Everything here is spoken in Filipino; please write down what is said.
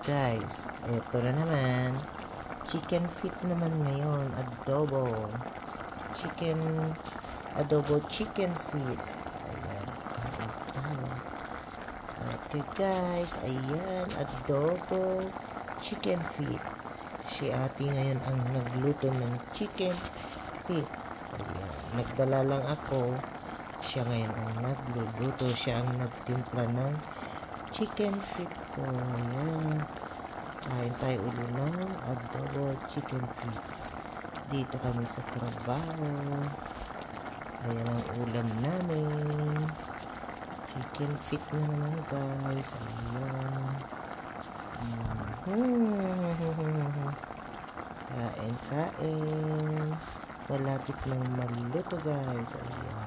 Guys, eto na naman. Chicken feet naman ngayon. Adobo chicken feet. Ayan. Kain tayo. Okay guys, ayan. Adobo chicken feet. Si ate ngayon ang nagluto ng chicken feet. Ayan. Nagdala lang ako. Siya ngayon ang nagluluto. Siya ang nagtimpla ng chicken feet ko. Ayan. Kain tayo ulit ng adobo chicken feet. Dito kami sa trabaho. Ayan ang ulam namin. Chicken feet na naman guys. Ayan. Kain. Malapit ng maluto guys. Ayan.